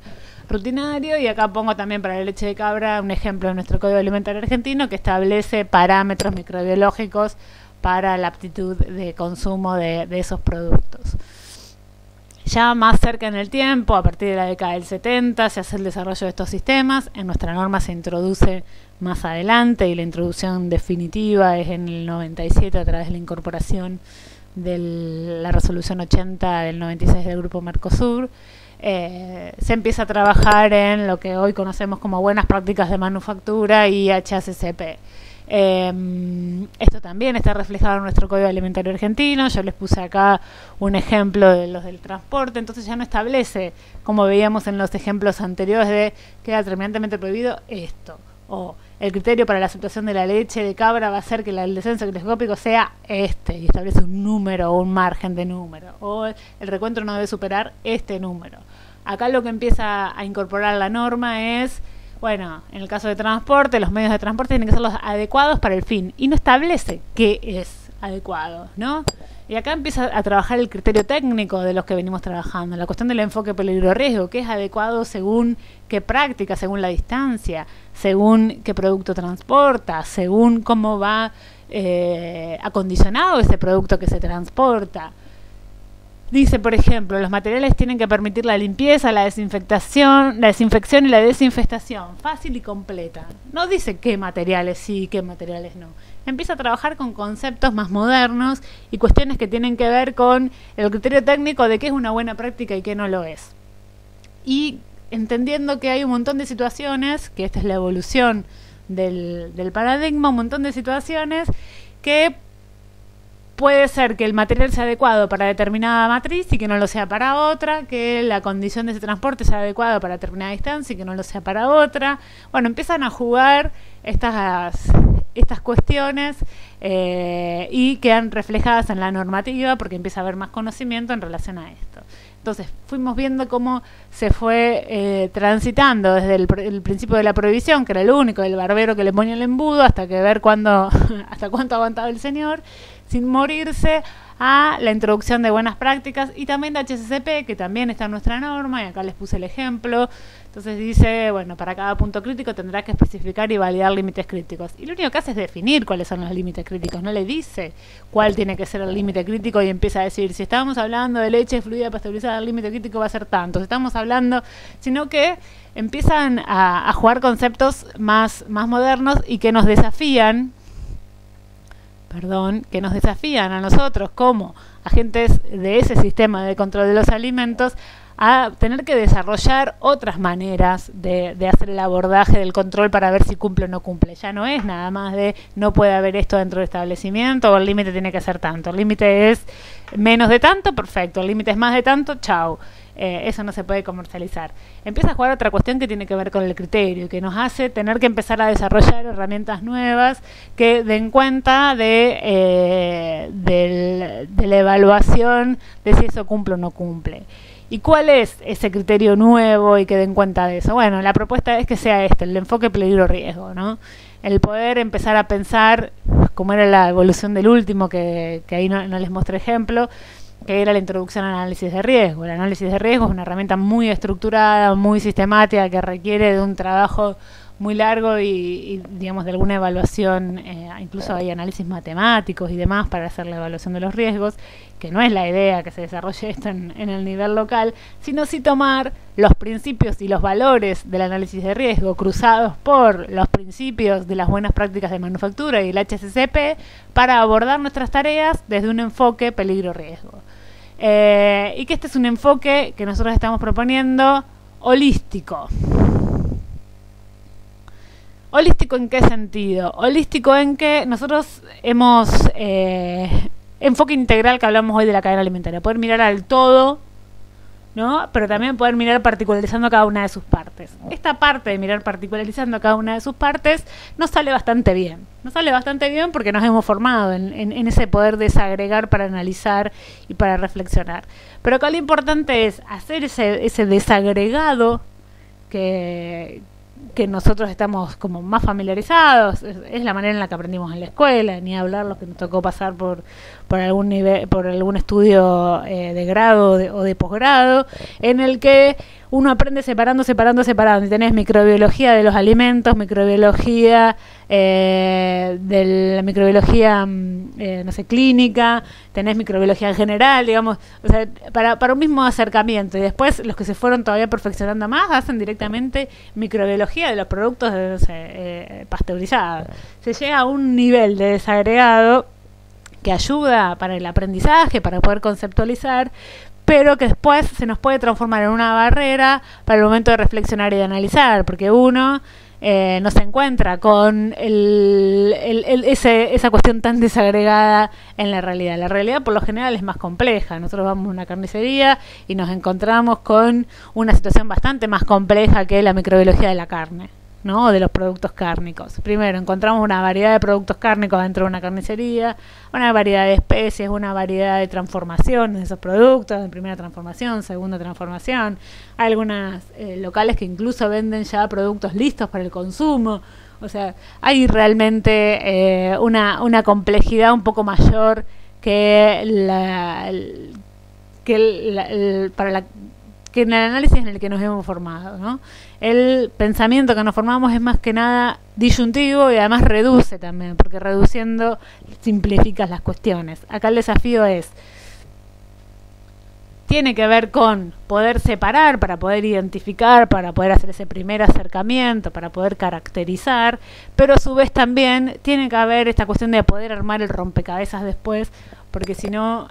Speaker 1: rutinario. Y acá pongo también para la leche de cabra un ejemplo de nuestro Código Alimentario Argentino, que establece parámetros microbiológicos para la aptitud de consumo de esos productos. Ya más cerca en el tiempo, a partir de la década del 70, se hace el desarrollo de estos sistemas. En nuestra norma se introduce más adelante, y la introducción definitiva es en el 97 a través de la incorporación de la resolución 80 del 96 del Grupo Mercosur. Se empieza a trabajar en lo que hoy conocemos como buenas prácticas de manufactura y HACCP. Esto también está reflejado en nuestro Código Alimentario Argentino. Yo les puse acá un ejemplo de los del transporte. Entonces ya no establece, como veíamos en los ejemplos anteriores, de queda terminantemente prohibido esto, o el criterio para la aceptación de la leche de cabra va a ser que el descenso crioscópico sea este, y establece un número o un margen de número, o el recuento no debe superar este número. Acá lo que empieza a incorporar la norma es, bueno, en el caso de transporte, los medios de transporte tienen que ser los adecuados para el fin, y no establece qué es adecuado, ¿no? Y acá empieza a trabajar el criterio técnico de los que venimos trabajando, la cuestión del enfoque peligro-riesgo, qué es adecuado según qué práctica, según la distancia, según qué producto transporta, según cómo va acondicionado ese producto que se transporta. Dice, por ejemplo, los materiales tienen que permitir la limpieza, la desinfección y la desinfestación, fácil y completa. No dice qué materiales sí y qué materiales no. Empieza a trabajar con conceptos más modernos y cuestiones que tienen que ver con el criterio técnico de qué es una buena práctica y qué no lo es. Y entendiendo que hay un montón de situaciones, que esta es la evolución del paradigma, un montón de situaciones que puede ser que el material sea adecuado para determinada matriz y que no lo sea para otra, que la condición de ese transporte sea adecuada para determinada distancia y que no lo sea para otra. Bueno, empiezan a jugar estas cuestiones y quedan reflejadas en la normativa porque empieza a haber más conocimiento en relación a esto. Entonces fuimos viendo cómo se fue transitando desde el principio de la prohibición, que era el único, el barbero que le ponía el embudo, hasta que ver hasta cuánto aguantaba el señor, sin morirse, a la introducción de buenas prácticas y también de HACCP, que también está en nuestra norma, y acá les puse el ejemplo. Entonces dice, bueno, para cada punto crítico tendrá que especificar y validar límites críticos. Y lo único que hace es definir cuáles son los límites críticos, no le dice cuál tiene que ser el límite crítico y empieza a decir, si estamos hablando de leche fluida pasteurizada, el límite crítico va a ser tanto, si estamos hablando, sino que empiezan a jugar conceptos más modernos y que nos desafían, a nosotros como agentes de ese sistema de control de los alimentos a tener que desarrollar otras maneras de hacer el abordaje del control para ver si cumple o no cumple. Ya no es nada más de no puede haber esto dentro del establecimiento o el límite tiene que ser tanto. El límite es menos de tanto, perfecto. El límite es más de tanto, chau. Eso no se puede comercializar. Empieza a jugar otra cuestión que tiene que ver con el criterio, que nos hace tener que empezar a desarrollar herramientas nuevas que den cuenta de la evaluación de si eso cumple o no cumple. ¿Y cuál es ese criterio nuevo y que den cuenta de eso? Bueno, la propuesta es que sea el enfoque peligro-riesgo, ¿no? El poder empezar a pensar, como era la evolución del último, que ahí no les mostré ejemplo, que era la introducción al análisis de riesgo. El análisis de riesgo es una herramienta muy estructurada, muy sistemática, que requiere de un trabajo muy largo y digamos, de alguna evaluación, incluso hay análisis matemáticos y demás para hacer la evaluación de los riesgos, que no es la idea que se desarrolle esto en el nivel local, sino sí tomar los principios y los valores del análisis de riesgo cruzados por los principios de las buenas prácticas de manufactura y el HACCP para abordar nuestras tareas desde un enfoque peligro-riesgo. Y que este es un enfoque que nosotros estamos proponiendo holístico. ¿Holístico en qué sentido? Holístico en que nosotros hemos enfoque integral, que hablamos hoy de la cadena alimentaria, poder mirar al todo, ¿no? Pero también poder mirar particularizando cada una de sus partes. Esta parte de mirar particularizando cada una de sus partes nos sale bastante bien. Nos sale bastante bien porque nos hemos formado en ese poder desagregar para analizar y para reflexionar. Pero acá lo importante es hacer ese desagregado que nosotros estamos como más familiarizados, es la manera en la que aprendimos en la escuela, ni hablar los que nos tocó pasar por algún nivel, por algún estudio de grado o de posgrado, en el que uno aprende separando, y tenés microbiología de los alimentos, microbiología de la microbiología, no sé, clínica, tenés microbiología en general, digamos, o sea, para un mismo acercamiento. Y después los que se fueron todavía perfeccionando más hacen directamente microbiología de los productos, no sé, pasteurizados. Se llega a un nivel de desagregado que ayuda para el aprendizaje, para poder conceptualizar, pero que después se nos puede transformar en una barrera para el momento de reflexionar y de analizar, porque uno no se encuentra con esa cuestión tan desagregada en la realidad. La realidad por lo general es más compleja. Nosotros vamos a una carnicería y nos encontramos con una situación bastante más compleja que la microbiología de la carne, ¿no? De los productos cárnicos. Primero, encontramos una variedad de productos cárnicos dentro de una carnicería, una variedad de especies, una variedad de transformaciones de esos productos, de primera transformación, segunda transformación. Hay algunas locales que incluso venden ya productos listos para el consumo. O sea, hay realmente una complejidad un poco mayor que que en el análisis en el que nos hemos formado, ¿no? El pensamiento que nos formamos es más que nada disyuntivo y además reduce también, porque reduciendo simplificas las cuestiones. Acá el desafío tiene que ver con poder separar, para poder identificar, para poder hacer ese primer acercamiento, para poder caracterizar, pero a su vez también tiene que haber esta cuestión de poder armar el rompecabezas después, porque si no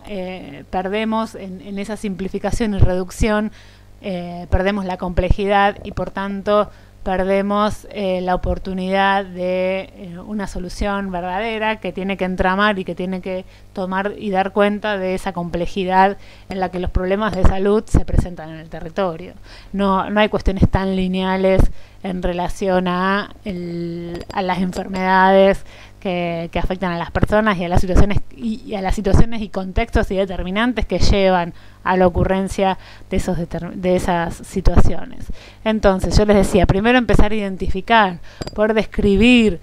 Speaker 1: perdemos en esa simplificación y reducción, perdemos la complejidad y por tanto perdemos la oportunidad de una solución verdadera que tiene que entramar y que tiene que tomar y dar cuenta de esa complejidad en la que los problemas de salud se presentan en el territorio. No hay cuestiones tan lineales en relación a las enfermedades que afectan a las personas y a las situaciones y contextos y determinantes que llevan a la ocurrencia de esas situaciones. Entonces, yo les decía, primero empezar a identificar, poder describir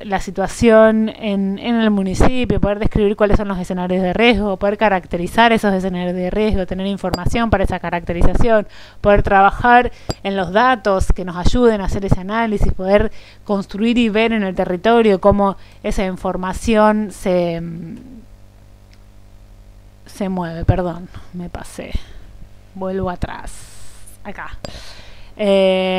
Speaker 1: la situación en el municipio, poder describir cuáles son los escenarios de riesgo, poder caracterizar esos escenarios de riesgo, tener información para esa caracterización, poder trabajar en los datos que nos ayuden a hacer ese análisis, poder construir y ver en el territorio cómo esa información se mueve. Perdón, me pasé, vuelvo atrás, acá.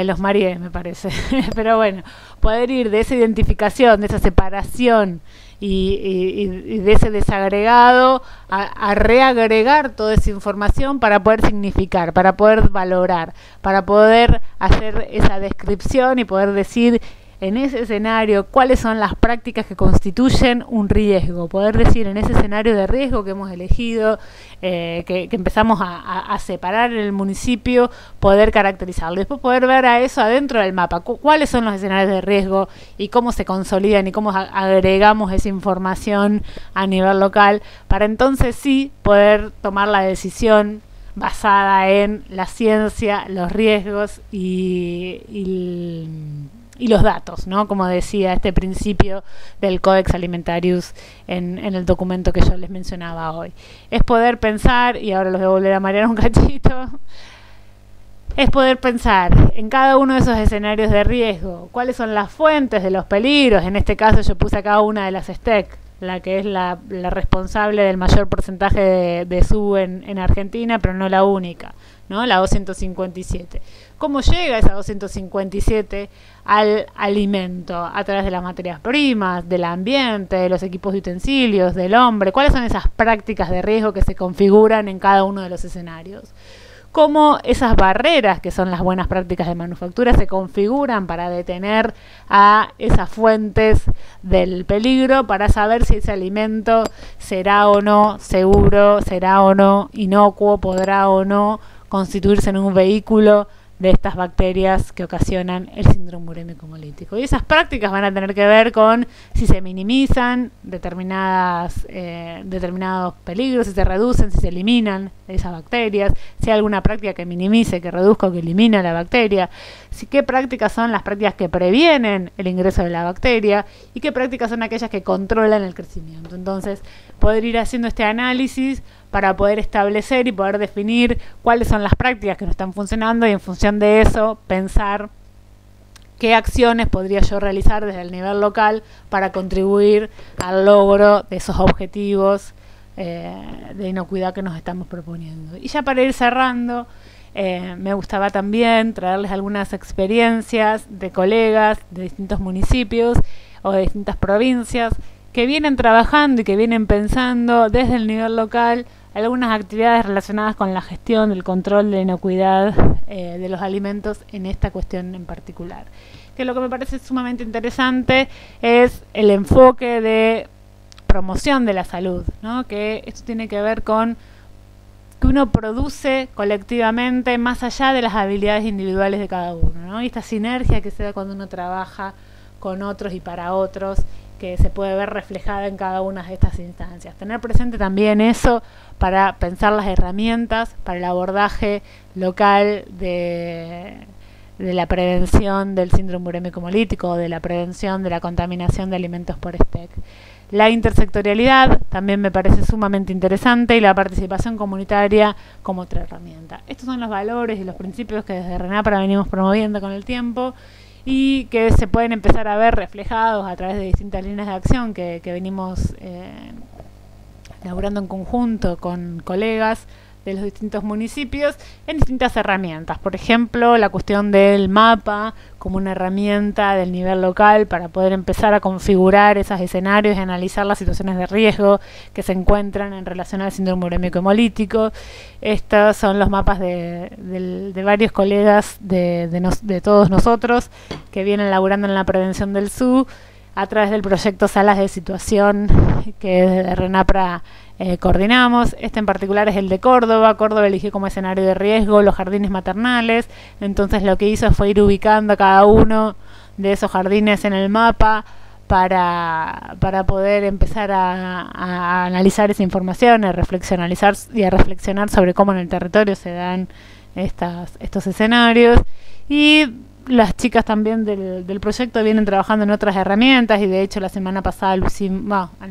Speaker 1: Los mareé, me parece. Pero bueno, poder ir de esa identificación, de esa separación y de ese desagregado a reagregar toda esa información para poder significar, para poder valorar, para poder hacer esa descripción y poder decir en ese escenario cuáles son las prácticas que constituyen un riesgo, poder decir en ese escenario de riesgo que hemos elegido, que empezamos a separar en el municipio, poder caracterizarlo, después poder ver a eso adentro del mapa, cuáles son los escenarios de riesgo y cómo se consolidan y cómo agregamos esa información a nivel local, para entonces sí poder tomar la decisión basada en la ciencia, los riesgos y los datos, ¿no? Como decía este principio del Codex Alimentarius en el documento que yo les mencionaba hoy. Es poder pensar, y ahora los voy a volver a marear un cachito, es poder pensar en cada uno de esos escenarios de riesgo, cuáles son las fuentes de los peligros. En este caso yo puse acá una de las STEC, la que es la responsable del mayor porcentaje de SUB en Argentina, pero no la única, ¿no? La 257. ¿Cómo llega esa 257 al alimento? A través de las materias primas, del ambiente, de los equipos de utensilios, del hombre. ¿Cuáles son esas prácticas de riesgo que se configuran en cada uno de los escenarios? Cómo esas barreras, que son las buenas prácticas de manufactura, se configuran para detener a esas fuentes del peligro, para saber si ese alimento será o no seguro, será o no inocuo, podrá o no constituirse en un vehículo de estas bacterias que ocasionan el síndrome urémico hemolítico. Y esas prácticas van a tener que ver con si se minimizan determinados peligros, si se reducen, si se eliminan esas bacterias, si hay alguna práctica que minimice, que reduzca o que elimina la bacteria, qué prácticas son las prácticas que previenen el ingreso de la bacteria y qué prácticas son aquellas que controlan el crecimiento. Entonces, poder ir haciendo este análisis para poder establecer y poder definir cuáles son las prácticas que no están funcionando y en función de eso pensar qué acciones podría yo realizar desde el nivel local para contribuir al logro de esos objetivos de inocuidad que nos estamos proponiendo. Y ya para ir cerrando, me gustaba también traerles algunas experiencias de colegas de distintos municipios o de distintas provincias que vienen trabajando y que vienen pensando desde el nivel local algunas actividades relacionadas con la gestión, el control de la inocuidad de los alimentos en esta cuestión en particular. Que lo que me parece sumamente interesante es el enfoque de promoción de la salud, ¿no? Que esto tiene que ver con que uno produce colectivamente más allá de las habilidades individuales de cada uno, ¿no? Y esta sinergia que se da cuando uno trabaja con otros y para otros, que se puede ver reflejada en cada una de estas instancias. Tener presente también eso para pensar las herramientas para el abordaje local de la prevención del síndrome urémico hemolítico, de la prevención de la contaminación de alimentos por STEC. La intersectorialidad también me parece sumamente interesante y la participación comunitaria como otra herramienta. Estos son los valores y los principios que desde RENAPRA venimos promoviendo con el tiempo y que se pueden empezar a ver reflejados a través de distintas líneas de acción que venimos elaborando en conjunto con colegas de los distintos municipios en distintas herramientas. Por ejemplo, la cuestión del mapa como una herramienta del nivel local para poder empezar a configurar esos escenarios y analizar las situaciones de riesgo que se encuentran en relación al síndrome urémico hemolítico. Estos son los mapas de varios colegas de todos nosotros que vienen laburando en la prevención del SU a través del proyecto Salas de Situación que desde RENAPRA coordinamos. Este en particular es el de Córdoba. Córdoba eligió como escenario de riesgo los jardines maternales, entonces lo que hizo fue ir ubicando a cada uno de esos jardines en el mapa para poder empezar a analizar esa información, a reflexionar sobre cómo en el territorio se dan estos escenarios. Y las chicas también del proyecto vienen trabajando en otras herramientas y de hecho la semana pasada el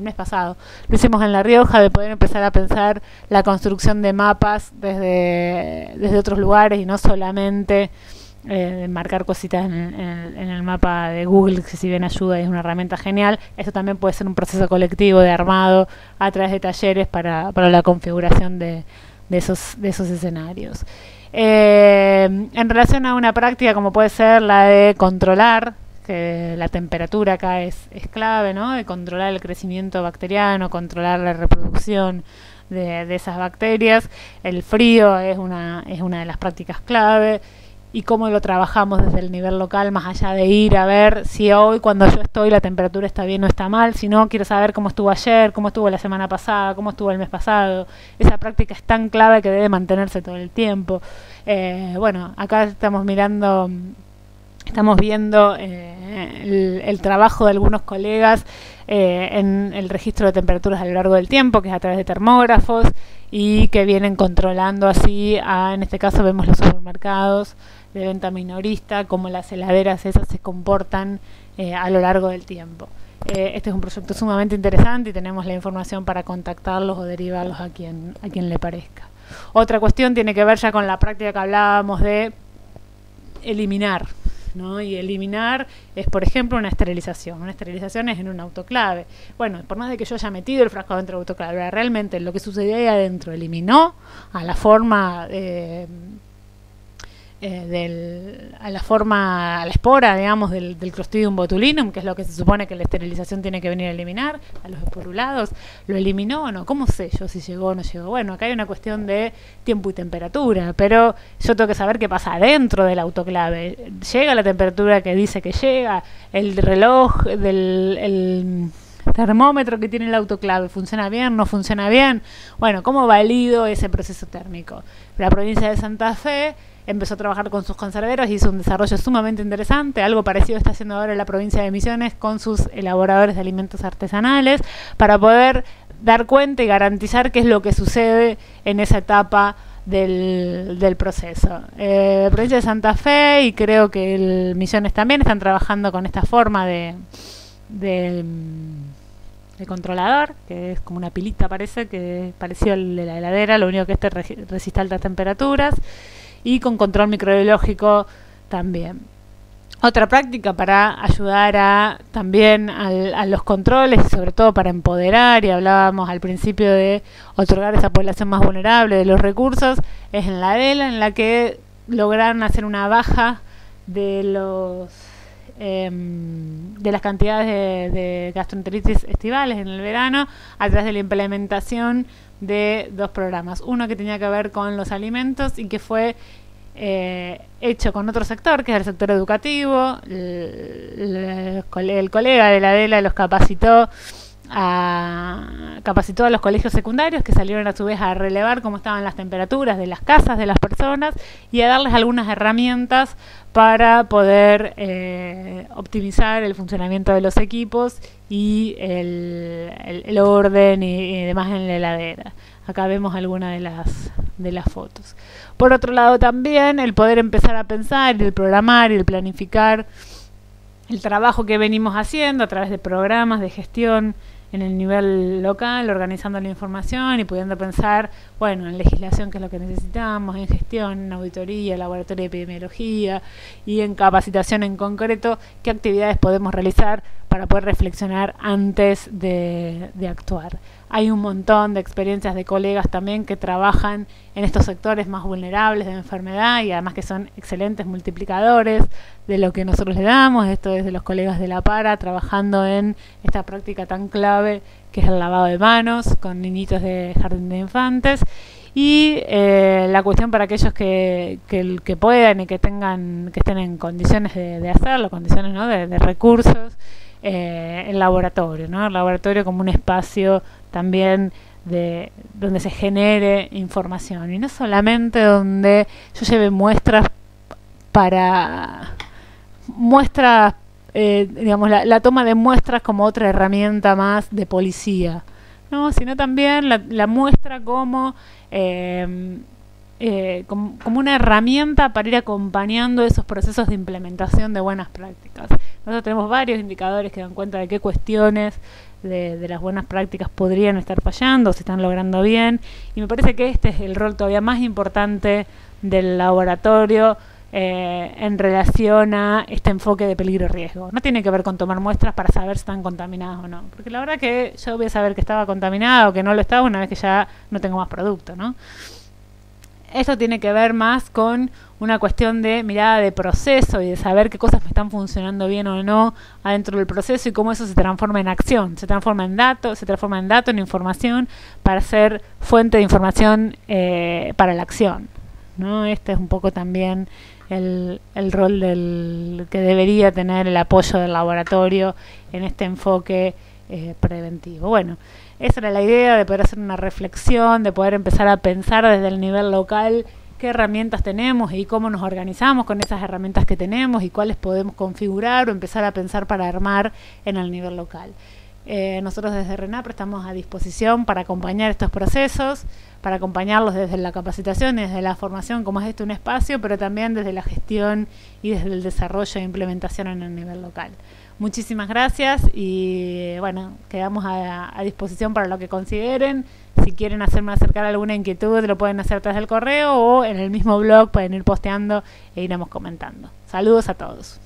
Speaker 1: mes pasado lo hicimos en La Rioja, de poder empezar a pensar la construcción de mapas desde otros lugares y no solamente marcar cositas en el mapa de Google, que si bien ayuda y es una herramienta genial. Esto también puede ser un proceso colectivo de armado a través de talleres para la configuración de esos escenarios. En relación a una práctica como puede ser la de controlar, que la temperatura acá es clave, ¿no? De controlar el crecimiento bacteriano, controlar la reproducción de esas bacterias. El frío es una de las prácticas clave. Y cómo lo trabajamos desde el nivel local, más allá de ir a ver si hoy, cuando yo estoy, la temperatura está bien o está mal, sino quiero saber cómo estuvo ayer, cómo estuvo la semana pasada, cómo estuvo el mes pasado. Esa práctica es tan clave que debe mantenerse todo el tiempo. Bueno, acá estamos viendo el trabajo de algunos colegas en el registro de temperaturas a lo largo del tiempo, que es a través de termógrafos, y que vienen controlando así, en este caso vemos los supermercados de venta minorista, cómo las heladeras esas se comportan a lo largo del tiempo. Este es un proyecto sumamente interesante y tenemos la información para contactarlos o derivarlos a quien le parezca. Otra cuestión tiene que ver ya con la práctica que hablábamos de eliminar, ¿no? Y eliminar es, por ejemplo, una esterilización. Una esterilización es en un autoclave. Bueno, por más de que yo haya metido el frasco dentro del autoclave, realmente lo que sucedía ahí adentro eliminó a la forma a la espora, digamos, del Clostridium botulinum, que es lo que se supone que la esterilización tiene que venir a eliminar, a los esporulados. ¿Lo eliminó o no? ¿Cómo sé yo si llegó o no llegó? Bueno, acá hay una cuestión de tiempo y temperatura, pero yo tengo que saber qué pasa adentro del autoclave. ¿Llega la temperatura que dice que llega? ¿El reloj el termómetro que tiene el autoclave funciona bien? ¿No funciona bien? Bueno, ¿cómo valido ese proceso térmico? La provincia de Santa Fe empezó a trabajar con sus conserveros y hizo un desarrollo sumamente interesante. Algo parecido está haciendo ahora la provincia de Misiones con sus elaboradores de alimentos artesanales, para poder dar cuenta y garantizar qué es lo que sucede en esa etapa del proceso. La provincia de Santa Fe, y creo que el Misiones también, están trabajando con esta forma de controlador, que es como una pilita, parece, que es parecido al de la heladera, lo único que resiste altas temperaturas, y con control microbiológico también. Otra práctica para ayudar también a los controles, y sobre todo para empoderar, y hablábamos al principio de otorgar a esa población más vulnerable de los recursos, es en la DELA, en la que lograron hacer una baja de las cantidades de gastroenteritis estivales en el verano a través de la implementación de dos programas. Uno que tenía que ver con los alimentos y que fue hecho con otro sector, que es el sector educativo. El colega de la DELA los capacitó a los colegios secundarios, que salieron a su vez a relevar cómo estaban las temperaturas de las casas de las personas y a darles algunas herramientas para poder optimizar el funcionamiento de los equipos y el orden y demás en la heladera. Acá vemos algunas de las fotos. Por otro lado también el poder empezar a pensar y el programar y el planificar el trabajo que venimos haciendo a través de programas de gestión en el nivel local, organizando la información y pudiendo pensar, bueno, en legislación, que es lo que necesitamos, en gestión, en auditoría, laboratorio de epidemiología y en capacitación en concreto, qué actividades podemos realizar para poder reflexionar antes de actuar. Hay un montón de experiencias de colegas también que trabajan en estos sectores más vulnerables de enfermedad y además que son excelentes multiplicadores de lo que nosotros le damos. Esto es de los colegas de la PARA trabajando en esta práctica tan clave que es el lavado de manos con niñitos de jardín de infantes. Y la cuestión para aquellos que puedan y que estén en condiciones de hacerlo, condiciones, ¿no?, de recursos, el laboratorio, ¿no? El laboratorio como un espacio también donde se genere información y no solamente donde yo lleve muestras digamos, la toma de muestras como otra herramienta más de policía, ¿no?, sino también la muestra como una herramienta para ir acompañando esos procesos de implementación de buenas prácticas. Nosotros tenemos varios indicadores que dan cuenta de qué cuestiones de las buenas prácticas podrían estar fallando o se están logrando bien, y me parece que este es el rol todavía más importante del laboratorio en relación a este enfoque de peligro-riesgo. No tiene que ver con tomar muestras para saber si están contaminadas o no, porque la verdad que yo voy a saber que estaba contaminada o que no lo estaba una vez que ya no tengo más producto, ¿no? esto tiene que ver más con una cuestión de mirada de proceso y de saber qué cosas me están funcionando bien o no adentro del proceso y cómo eso se transforma en acción, se transforma en datos, en información para ser fuente de información para la acción, ¿no? Este es un poco también el rol que debería tener el apoyo del laboratorio en este enfoque preventivo. Bueno, esa era la idea, de poder hacer una reflexión, de poder empezar a pensar desde el nivel local qué herramientas tenemos y cómo nos organizamos con esas herramientas que tenemos y cuáles podemos configurar o empezar a pensar para armar en el nivel local. Nosotros desde RENAPRE estamos a disposición para acompañar estos procesos, para acompañarlos desde la capacitación, desde la formación, como es un espacio, pero también desde la gestión y desde el desarrollo e implementación en el nivel local. Muchísimas gracias y bueno, quedamos a disposición para lo que consideren. Si quieren hacerme acercar alguna inquietud, lo pueden hacer a través del correo o en el mismo blog pueden ir posteando e iremos comentando. Saludos a todos.